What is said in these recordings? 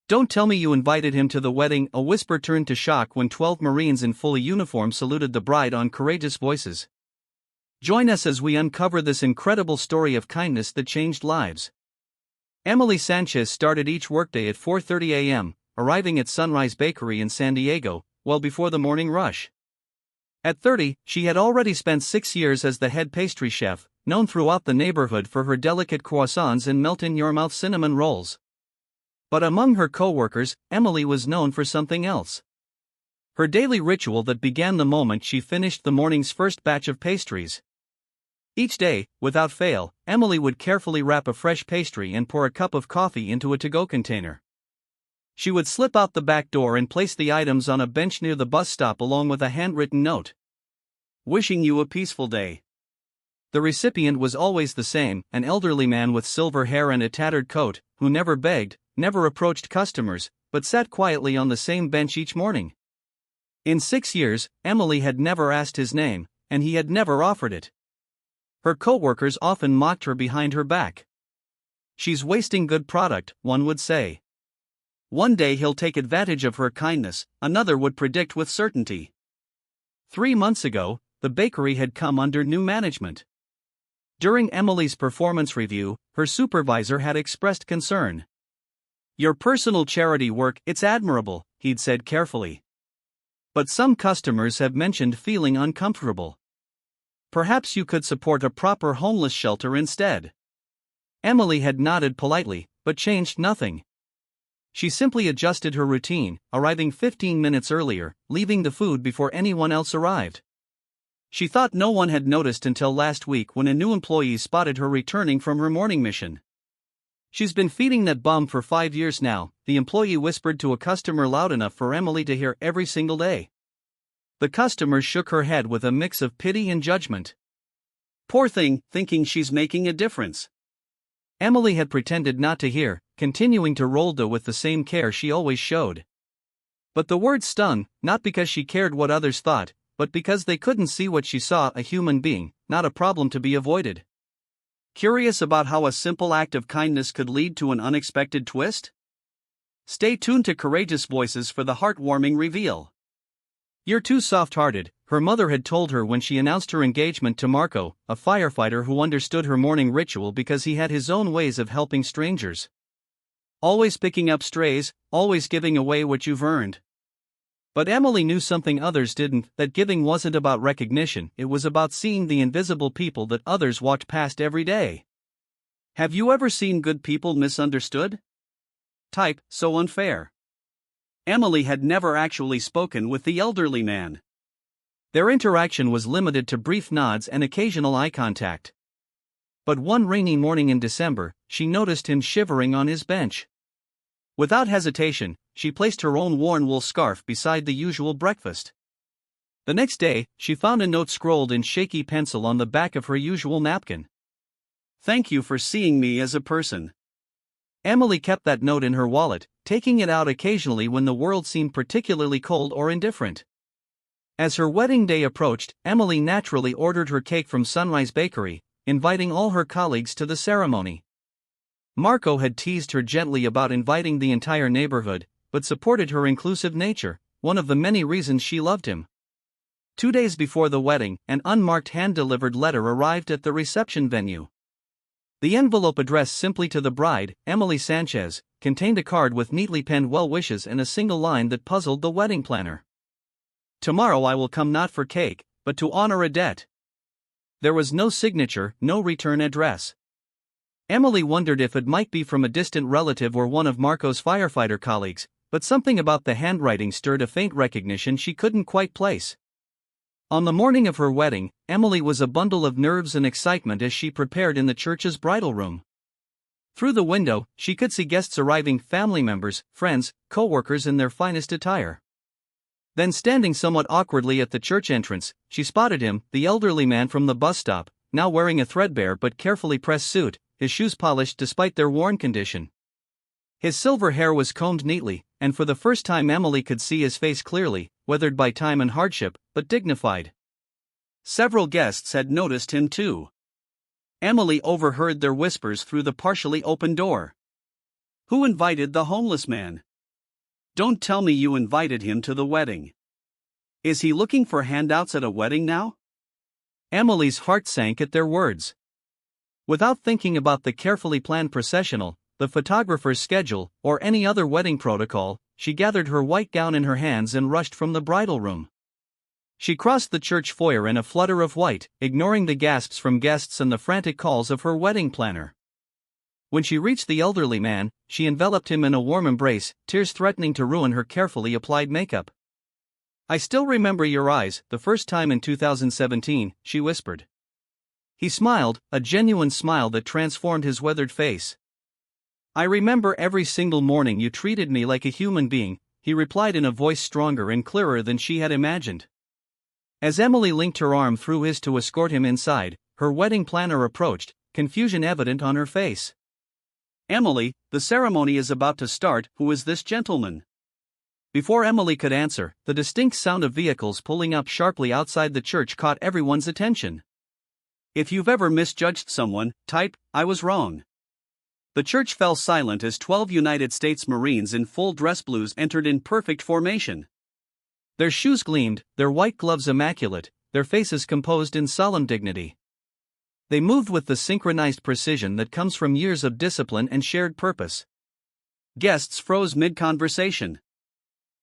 Don't tell me you invited him to the wedding. A whisper turned to shock when 12 Marines in full uniform saluted the bride on courageous voices. Join us as we uncover this incredible story of kindness that changed lives. Emily Sanchez started each workday at 4:30 a.m., arriving at Sunrise Bakery in San Diego, well before the morning rush. At 30, she had already spent 6 years as the head pastry chef, known throughout the neighborhood for her delicate croissants and melt-in-your-mouth cinnamon rolls. But among her co-workers, Emily was known for something else. Her daily ritual that began the moment she finished the morning's first batch of pastries. Each day, without fail, Emily would carefully wrap a fresh pastry and pour a cup of coffee into a to-go container. She would slip out the back door and place the items on a bench near the bus stop along with a handwritten note. "Wishing you a peaceful day." The recipient was always the same, an elderly man with silver hair and a tattered coat, who never begged, never approached customers, but sat quietly on the same bench each morning. In 6 years, Emily had never asked his name, and he had never offered it. Her co-workers often mocked her behind her back. "She's wasting good product," one would say. "One day he'll take advantage of her kindness," another would predict with certainty. 3 months ago, the bakery had come under new management. During Emily's performance review, her supervisor had expressed concern. "Your personal charity work, it's admirable," he'd said carefully. "But some customers have mentioned feeling uncomfortable. Perhaps you could support a proper homeless shelter instead." Emily had nodded politely, but changed nothing. She simply adjusted her routine, arriving 15 minutes earlier, leaving the food before anyone else arrived. She thought no one had noticed until last week when a new employee spotted her returning from her morning mission. "She's been feeding that bum for 5 years now," the employee whispered to a customer loud enough for Emily to hear every single day. The customer shook her head with a mix of pity and judgment. "Poor thing, thinking she's making a difference." Emily had pretended not to hear, continuing to roll dough with the same care she always showed. But the words stung, not because she cared what others thought, but because they couldn't see what she saw: a human being, not a problem to be avoided. Curious about how a simple act of kindness could lead to an unexpected twist? Stay tuned to Courageous Voices for the heartwarming reveal. "You're too soft-hearted," her mother had told her when she announced her engagement to Marco, a firefighter who understood her morning ritual because he had his own ways of helping strangers. "Always picking up strays, always giving away what you've earned." But Emily knew something others didn't, that giving wasn't about recognition, it was about seeing the invisible people that others walked past every day. Have you ever seen good people misunderstood? Type, "so unfair." Emily had never actually spoken with the elderly man. Their interaction was limited to brief nods and occasional eye contact. But one rainy morning in December, she noticed him shivering on his bench. Without hesitation, she placed her own worn wool scarf beside the usual breakfast. The next day, she found a note scrawled in shaky pencil on the back of her usual napkin. "Thank you for seeing me as a person." Emily kept that note in her wallet, taking it out occasionally when the world seemed particularly cold or indifferent. As her wedding day approached, Emily naturally ordered her cake from Sunrise Bakery, inviting all her colleagues to the ceremony. Marco had teased her gently about inviting the entire neighborhood, but supported her inclusive nature, one of the many reasons she loved him. 2 days before the wedding, an unmarked hand-delivered letter arrived at the reception venue. The envelope addressed simply to the bride, Emily Sanchez, contained a card with neatly penned well wishes and a single line that puzzled the wedding planner. "Tomorrow I will come not for cake, but to honor a debt." There was no signature, no return address. Emily wondered if it might be from a distant relative or one of Marco's firefighter colleagues, but something about the handwriting stirred a faint recognition she couldn't quite place. On the morning of her wedding, Emily was a bundle of nerves and excitement as she prepared in the church's bridal room. Through the window, she could see guests arriving: family members, friends, co-workers in their finest attire. Then, standing somewhat awkwardly at the church entrance, she spotted him, the elderly man from the bus stop, now wearing a threadbare but carefully pressed suit, his shoes polished despite their worn condition. His silver hair was combed neatly, and for the first time Emily could see his face clearly, weathered by time and hardship, but dignified. Several guests had noticed him too. Emily overheard their whispers through the partially open door. "Who invited the homeless man?" Don't tell me you invited him to the wedding. Is he looking for handouts at a wedding now? Emily's heart sank at their words. Without thinking about the carefully planned processional, the photographer's schedule, or any other wedding protocol, she gathered her white gown in her hands and rushed from the bridal room. She crossed the church foyer in a flutter of white, ignoring the gasps from guests and the frantic calls of her wedding planner. When she reached the elderly man, she enveloped him in a warm embrace, tears threatening to ruin her carefully applied makeup. "I still remember your eyes, the first time in 2017, she whispered. He smiled, a genuine smile that transformed his weathered face. "I remember every single morning you treated me like a human being," he replied in a voice stronger and clearer than she had imagined. As Emily linked her arm through his to escort him inside, her wedding planner approached, confusion evident on her face. "Emily, the ceremony is about to start. Who is this gentleman?" Before Emily could answer, the distinct sound of vehicles pulling up sharply outside the church caught everyone's attention. If you've ever misjudged someone, type, "I was wrong." The church fell silent as 12 United States Marines in full dress blues entered in perfect formation. Their shoes gleamed, their white gloves immaculate, their faces composed in solemn dignity. They moved with the synchronized precision that comes from years of discipline and shared purpose. Guests froze mid-conversation.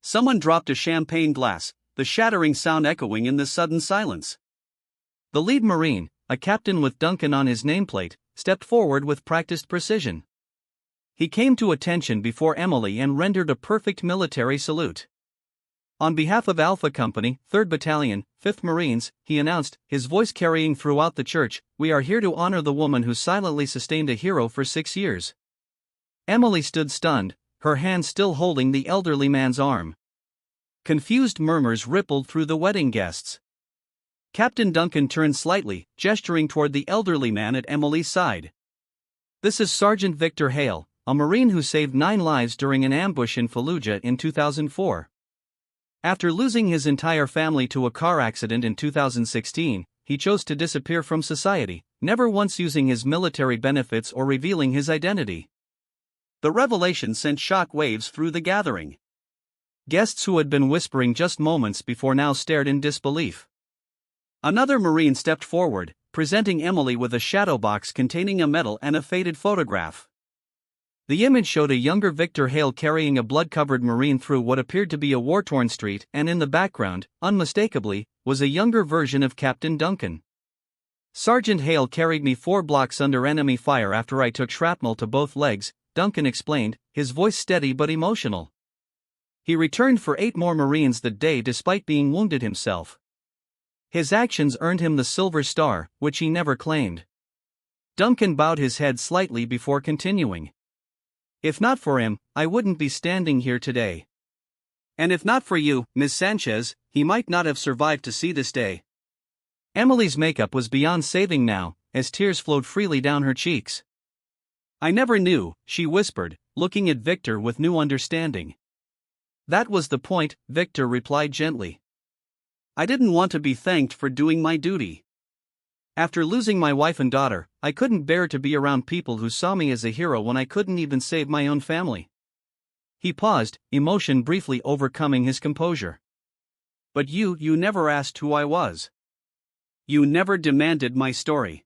Someone dropped a champagne glass, the shattering sound echoing in the sudden silence. The lead Marine, a captain with Duncan on his nameplate, stepped forward with practiced precision. He came to attention before Emily and rendered a perfect military salute. On behalf of Alpha Company, 3rd Battalion, 5th Marines, he announced, his voice carrying throughout the church, "We are here to honor the woman who silently sustained a hero for 6 years." Emily stood stunned, her hand still holding the elderly man's arm. Confused murmurs rippled through the wedding guests. Captain Duncan turned slightly, gesturing toward the elderly man at Emily's side. "This is Sergeant Victor Hale, a Marine who saved 9 lives during an ambush in Fallujah in 2004. After losing his entire family to a car accident in 2016, he chose to disappear from society, never once using his military benefits or revealing his identity." The revelation sent shock waves through the gathering. Guests who had been whispering just moments before now stared in disbelief. Another Marine stepped forward, presenting Emily with a shadow box containing a medal and a faded photograph. The image showed a younger Victor Hale carrying a blood-covered Marine through what appeared to be a war-torn street, and in the background, unmistakably, was a younger version of Captain Duncan. "Sergeant Hale carried me 4 blocks under enemy fire after I took shrapnel to both legs," Duncan explained, his voice steady but emotional. "He returned for 8 more Marines that day despite being wounded himself. His actions earned him the Silver Star, which he never claimed." Duncan bowed his head slightly before continuing. "If not for him, I wouldn't be standing here today. And if not for you, Ms. Sanchez, he might not have survived to see this day." Emily's makeup was beyond saving now, as tears flowed freely down her cheeks. "I never knew," she whispered, looking at Victor with new understanding. "That was the point," Victor replied gently. "I didn't want to be thanked for doing my duty. After losing my wife and daughter, I couldn't bear to be around people who saw me as a hero when I couldn't even save my own family." He paused, emotion briefly overcoming his composure. "But you never asked who I was. You never demanded my story.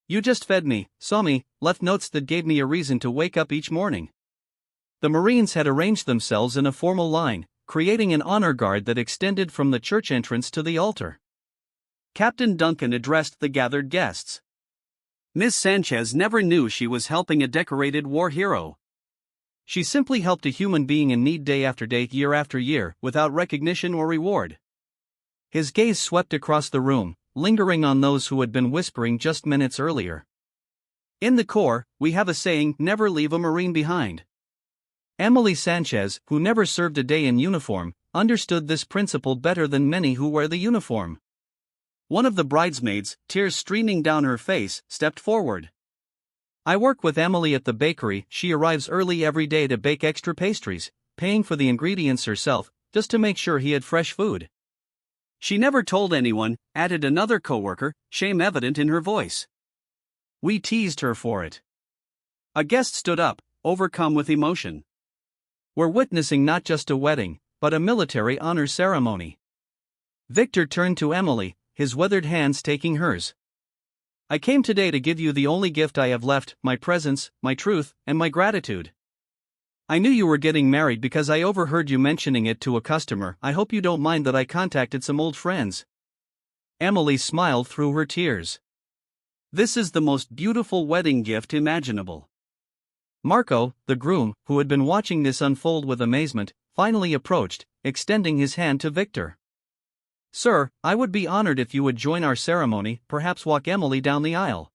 You just fed me, saw me, left notes that gave me a reason to wake up each morning." The Marines had arranged themselves in a formal line, creating an honor guard that extended from the church entrance to the altar. Captain Duncan addressed the gathered guests. Ms. Sanchez never knew she was helping a decorated war hero. She simply helped a human being in need day after day, year after year, without recognition or reward. His gaze swept across the room, lingering on those who had been whispering just minutes earlier. "In the Corps, we have a saying, never leave a Marine behind." Emily Sanchez, who never served a day in uniform, understood this principle better than many who wear the uniform. One of the bridesmaids, tears streaming down her face, stepped forward. "I work with Emily at the bakery. She arrives early every day to bake extra pastries, paying for the ingredients herself, just to make sure he had fresh food." "She never told anyone," added another coworker, shame evident in her voice. "We teased her for it." A guest stood up, overcome with emotion. We're witnessing not just a wedding, but a military honor ceremony. Victor turned to Emily, his weathered hands taking hers. I came today to give you the only gift I have left, my presence, my truth, and my gratitude. I knew you were getting married because I overheard you mentioning it to a customer. I hope you don't mind that I contacted some old friends. Emily smiled through her tears. This is the most beautiful wedding gift imaginable. Marco, the groom, who had been watching this unfold with amazement, finally approached, extending his hand to Victor. Sir, I would be honored if you would join our ceremony, perhaps walk Emily down the aisle.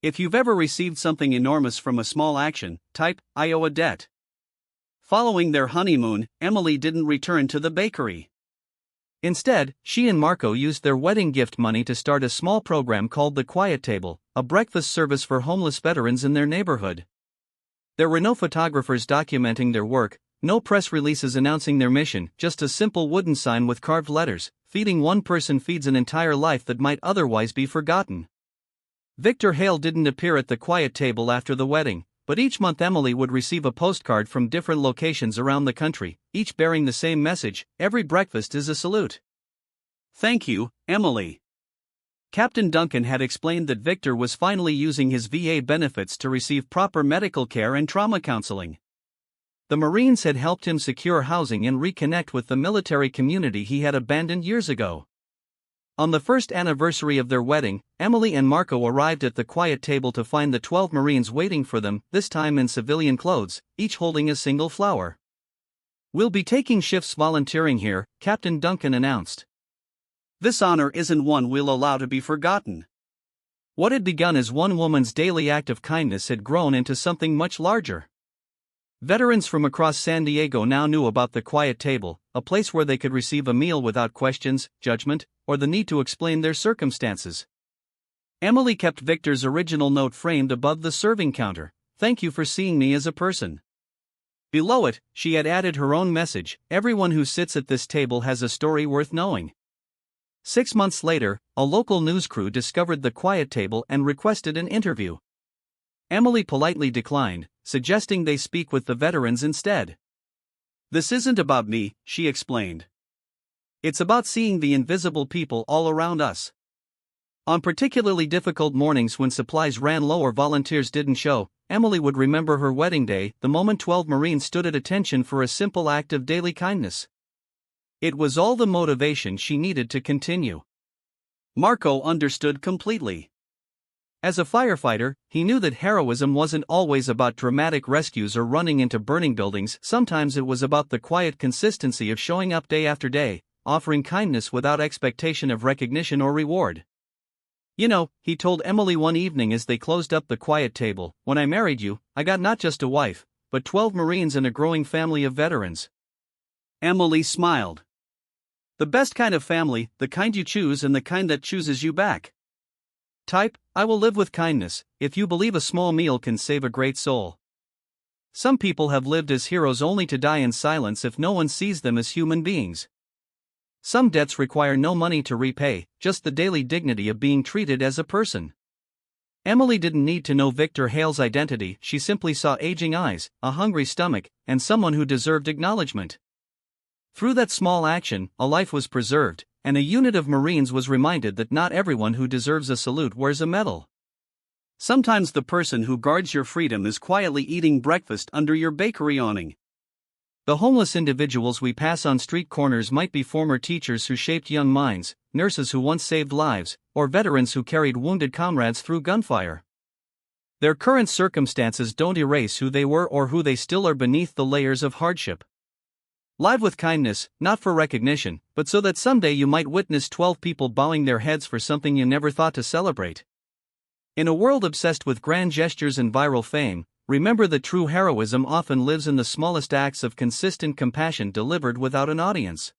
If you've ever received something enormous from a small action, type, I owe a debt. Following their honeymoon, Emily didn't return to the bakery. Instead, she and Marco used their wedding gift money to start a small program called The Quiet Table, a breakfast service for homeless veterans in their neighborhood. There were no photographers documenting their work, no press releases announcing their mission, just a simple wooden sign with carved letters: feeding one person feeds an entire life that might otherwise be forgotten. Victor Hale didn't appear at the quiet table after the wedding, but each month Emily would receive a postcard from different locations around the country, each bearing the same message: every breakfast is a salute. Thank you, Emily. Captain Duncan had explained that Victor was finally using his VA benefits to receive proper medical care and trauma counseling. The Marines had helped him secure housing and reconnect with the military community he had abandoned years ago. On the first anniversary of their wedding, Emily and Marco arrived at the quiet table to find the 12 Marines waiting for them, this time in civilian clothes, each holding a single flower. We'll be taking shifts volunteering here, Captain Duncan announced. This honor isn't one we'll allow to be forgotten. What had begun as one woman's daily act of kindness had grown into something much larger. Veterans from across San Diego now knew about the quiet table, a place where they could receive a meal without questions, judgment, or the need to explain their circumstances. Emily kept Victor's original note framed above the serving counter: "Thank you for seeing me as a person." Below it, she had added her own message: "Everyone who sits at this table has a story worth knowing." 6 months later, a local news crew discovered the quiet table and requested an interview. Emily politely declined, suggesting they speak with the veterans instead. This isn't about me, she explained. It's about seeing the invisible people all around us. On particularly difficult mornings when supplies ran low or volunteers didn't show, Emily would remember her wedding day, the moment 12 Marines stood at attention for a simple act of daily kindness. It was all the motivation she needed to continue. Marco understood completely. As a firefighter, he knew that heroism wasn't always about dramatic rescues or running into burning buildings. Sometimes it was about the quiet consistency of showing up day after day, offering kindness without expectation of recognition or reward. "You know," he told Emily one evening as they closed up the quiet table, "when I married you, I got not just a wife, but 12 Marines and a growing family of veterans." Emily smiled. The best kind of family, the kind you choose and the kind that chooses you back. Type, I will live with kindness, if you believe a small meal can save a great soul. Some people have lived as heroes only to die in silence if no one sees them as human beings. Some debts require no money to repay, just the daily dignity of being treated as a person. Emily didn't need to know Victor Hale's identity, she simply saw aging eyes, a hungry stomach, and someone who deserved acknowledgement. Through that small action, a life was preserved, and a unit of Marines was reminded that not everyone who deserves a salute wears a medal. Sometimes the person who guards your freedom is quietly eating breakfast under your bakery awning. The homeless individuals we pass on street corners might be former teachers who shaped young minds, nurses who once saved lives, or veterans who carried wounded comrades through gunfire. Their current circumstances don't erase who they were or who they still are beneath the layers of hardship. Live with kindness, not for recognition, but so that someday you might witness 12 people bowing their heads for something you never thought to celebrate. In a world obsessed with grand gestures and viral fame, remember that true heroism often lives in the smallest acts of consistent compassion delivered without an audience.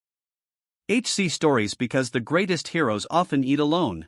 HC Stories, because the greatest heroes often eat alone.